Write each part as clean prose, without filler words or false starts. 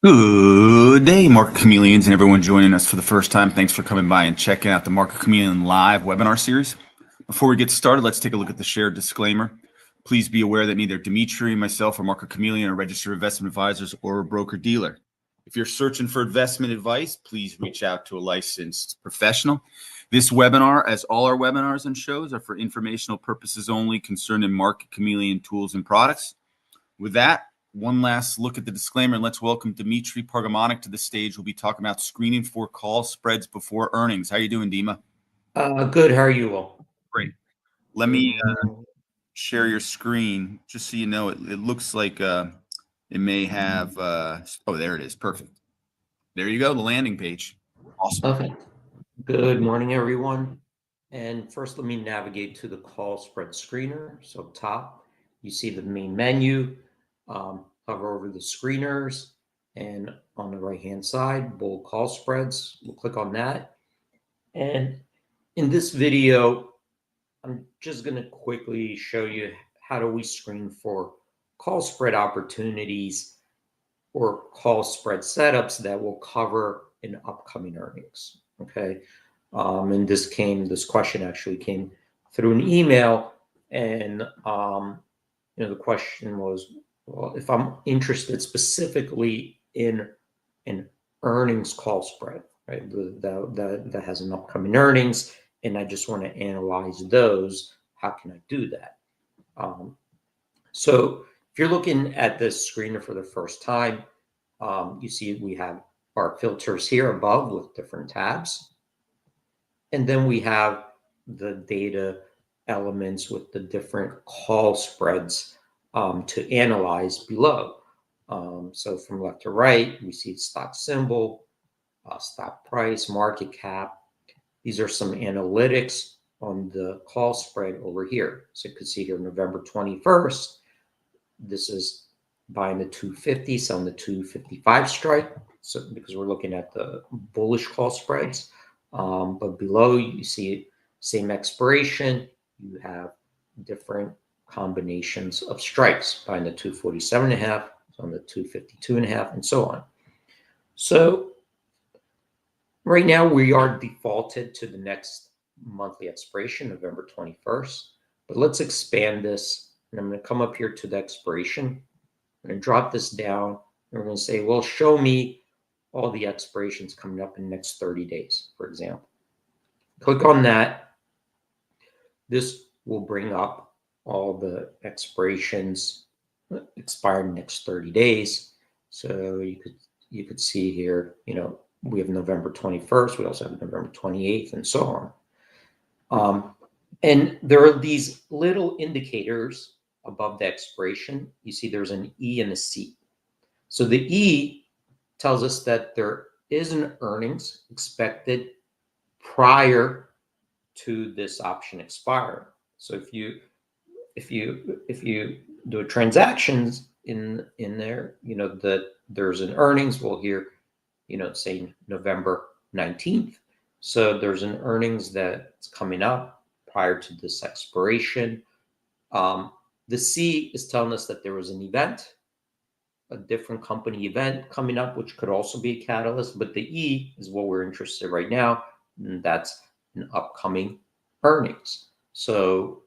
Good day, Market Chameleons, and everyone joining us for the first time. Thanks for coming by and checking out the Market Chameleon live webinar series. Before we get started, let's take a look at the shared disclaimer. Please be aware that neither Dimitri, myself, or Market Chameleon are registered investment advisors or a broker-dealer. If you're searching for investment advice, please reach out to a licensed professional. This webinar, as all our webinars and shows, are for informational purposes only concerning Market Chameleon tools and products. With that, one last look at the disclaimer, and let's welcome Dimitri Pargamonic to the stage. We'll be talking about screening for call spreads before earnings. How you doing, Dima? Good. How are you all? Great. Let me share your screen just so you know. It looks like it may have. Oh, there it is. Perfect. There you go. The landing page. Awesome. Okay. Good morning, everyone. And first, let me navigate to the call spread screener. So top, you see the main menu. Hover over the screeners, and on the right-hand side, bull call spreads. We'll click on that. And in this video, I'm just going to quickly show you how do we screen for call spread opportunities or call spread setups that will cover in upcoming earnings. Okay. And this question actually came through an email, and the question was, well, if I'm interested specifically in an earnings call spread, right, that has an upcoming earnings, and I just want to analyze those, how can I do that? So if you're looking at this screener for the first time, you see we have our filters here above with different tabs. And then we have the data elements with the different call spreads to analyze below. So from left to right, we see stock symbol, stock price, market cap. These are some analytics on the call spread over here. So you can see here November 21st. This is buying the 250, selling the 255 strike. So because we're looking at the bullish call spreads. But below you see same expiration. You have different combinations of strikes, buying the 247.5, on the 252.5, and so on. So right now we are defaulted to the next monthly expiration, November 21st. But let's expand this, and I'm going to come up here to the expiration. I'm going to drop this down, and we're going to say, well, show me all the expirations coming up in the next 30 days, for example. Click on that. This will bring up all the expirations expiring next 30 days. So you could see here, we have November 21st. We also have November 28th, and so on. And there are these little indicators above the expiration. You see there's an E and a C. So the E tells us that there is an earnings expected prior to this option expiring. So if you do transactions in there, that there's an earnings. Well, here, say November 19th. So there's an earnings that's coming up prior to this expiration. The C is telling us that there was an event, a different company event coming up, which could also be a catalyst. But the E is what we're interested in right now, and that's an upcoming earnings. So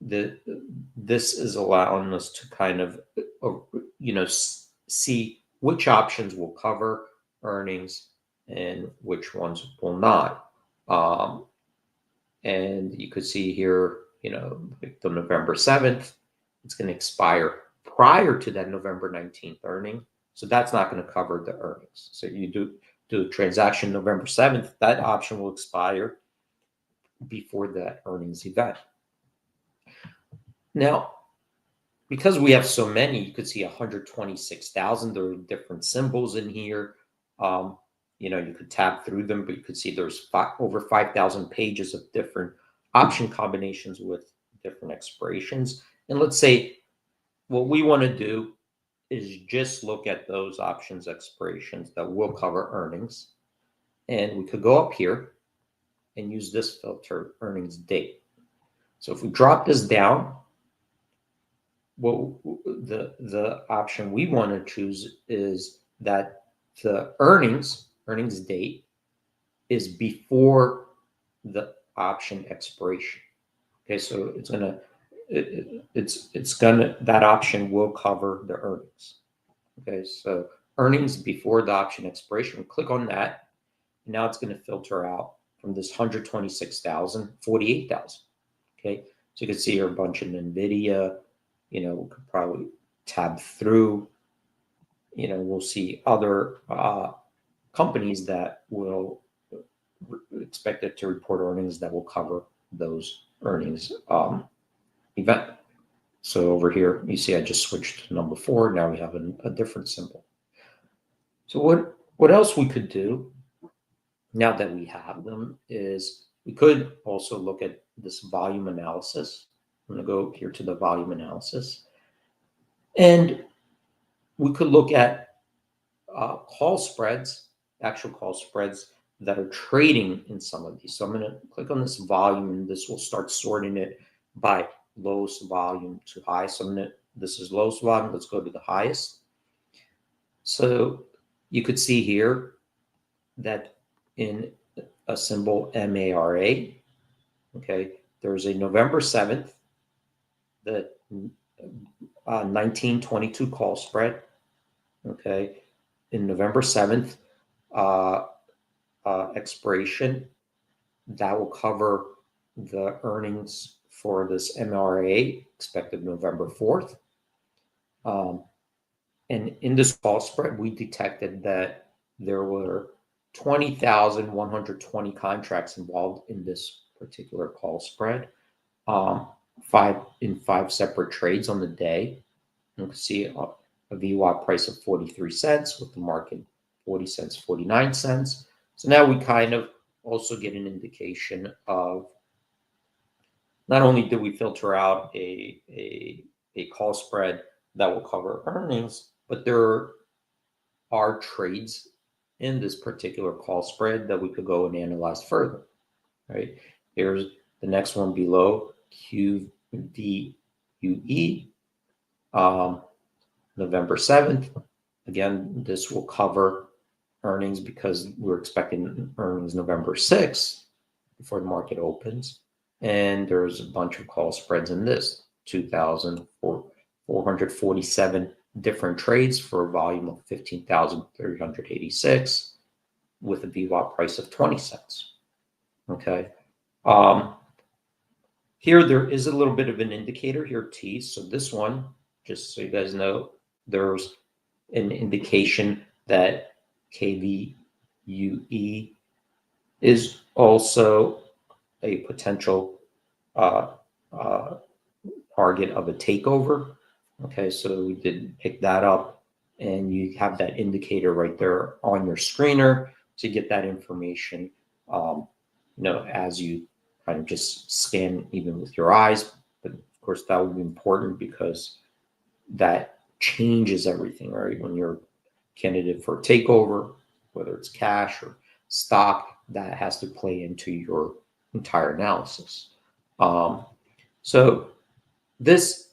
this is allowing us to kind of see which options will cover earnings and which ones will not. And you could see here, like the November 7th, it's going to expire prior to that November 19th earning. So that's not going to cover the earnings. So you do a transaction November 7th, that option will expire before that earnings event. Now, because we have so many, you could see 126,000. There are different symbols in here. You could tab through them, but you could see there's over 5,000 pages of different option combinations with different expirations. And let's say what we want to do is just look at those options expirations that will cover earnings. And we could go up here and use this filter, earnings date. So if we drop this down, the option we want to choose is that the earnings date is before the option expiration. Okay, so that option will cover the earnings. Okay, so earnings before the option expiration. Click on that. And now it's going to filter out from this 126,000, 48,000. Okay, so you can see here a bunch of NVIDIA. We could probably tab through. We'll see other companies that will expected to report earnings that will cover those earnings event. So over here, you see I just switched to number 4. Now we have a different symbol. So what else we could do now that we have them is we could also look at this volume analysis. I'm going to go here to the volume analysis. And we could look at call spreads, actual call spreads that are trading in some of these. So I'm going to click on this volume, and this will start sorting it by lowest volume to high. So this is lowest volume. Let's go to the highest. So you could see here that in a symbol MARA, okay, there's a November 7th, the 1922 call spread, okay, in November 7th, expiration that will cover the earnings for this MRA expected November 4th. And in this call spread, we detected that there were 20,120 contracts involved in this particular call spread, 5 separate trades on the day. You can see a VWAP price of 43 cents with the market 40 cents, 49 cents. So now we kind of also get an indication of not only did we filter out a call spread that will cover earnings, but there are trades in this particular call spread that we could go and analyze further, right? Here's the next one below, QDUE, November 7th. Again, this will cover earnings because we're expecting earnings November 6th before the market opens. And there's a bunch of call spreads in this, 2,447 different trades for a volume of 15,386 with a VWAP price of 20 cents. Okay. Here there is a little bit of an indicator here, T. So this one, just so you guys know, there's an indication that KVUE is also a potential target of a takeover. Okay, so we did pick that up, and you have that indicator right there on your screener to get that information. As you kind of just scan even with your eyes, but of course that would be important because that changes everything, right? When you're candidate for a takeover, whether it's cash or stock, that has to play into your entire analysis. So this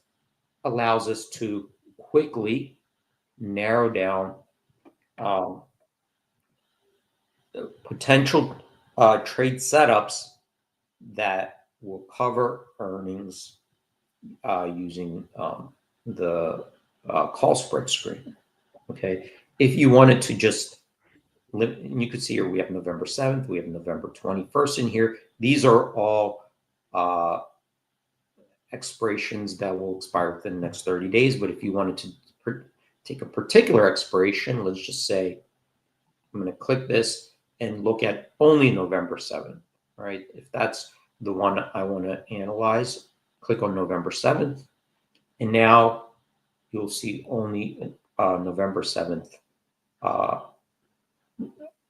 allows us to quickly narrow down potential trade setups that will cover earnings using the call spread screen. Okay, if you wanted to just you could see here we have November 7th, we have November 21st in here. These are all expirations that will expire within the next 30 days. But if you wanted to take a particular expiration, let's just say I'm going to click this and look at only November 7th, right? If that's the one I want to analyze, click on November 7th. And now you'll see only November 7th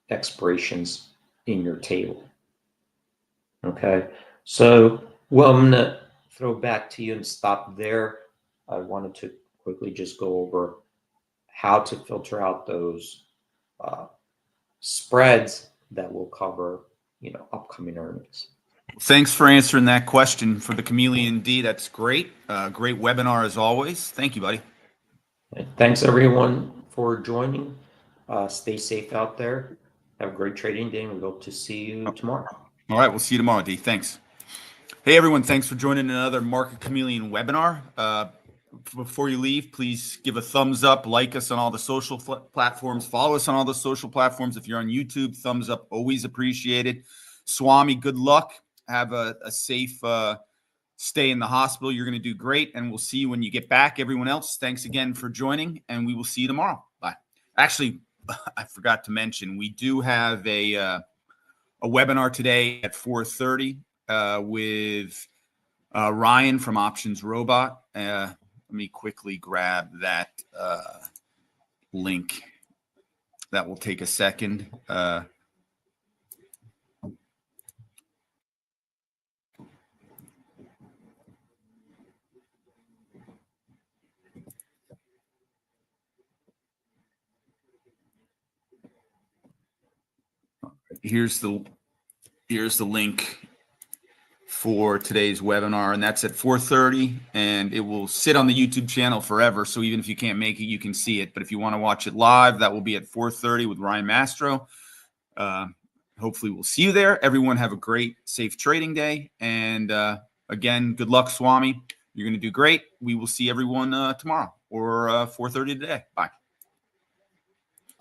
expirations in your table. Okay, so well, I'm going to throw back to you and stop there. I wanted to quickly just go over how to filter out those spreads that will cover, upcoming earnings. Thanks for answering that question for the Chameleon D. That's great. Great webinar as always. Thank you, buddy. Thanks everyone for joining. Stay safe out there. Have a great trading day, and we hope to see you tomorrow. All right, we'll see you tomorrow, D. Thanks. Hey, everyone. Thanks for joining another Market Chameleon webinar. Before you leave, please give a thumbs up, like us on all the social platforms, follow us on all the social platforms. If you're on YouTube, thumbs up, always appreciated. Swami, good luck. Have a safe stay in the hospital. You're going to do great, and we'll see you when you get back. Everyone else, thanks again for joining, and we will see you tomorrow. Bye. Actually, I forgot to mention, we do have a webinar today at 4:30 with Ryan from Options Robot. Let me quickly grab that link. That will take a second. Here's the link for today's webinar, and that's at 4:30, and it will sit on the YouTube channel forever. So even if you can't make it, you can see it. But if you want to watch it live, that will be at 4:30 with Ryan Mastro. Hopefully we'll see you there. Everyone have a great, safe trading day. And again, good luck, Swami. You're going to do great. We will see everyone tomorrow or 4:30 today. Bye.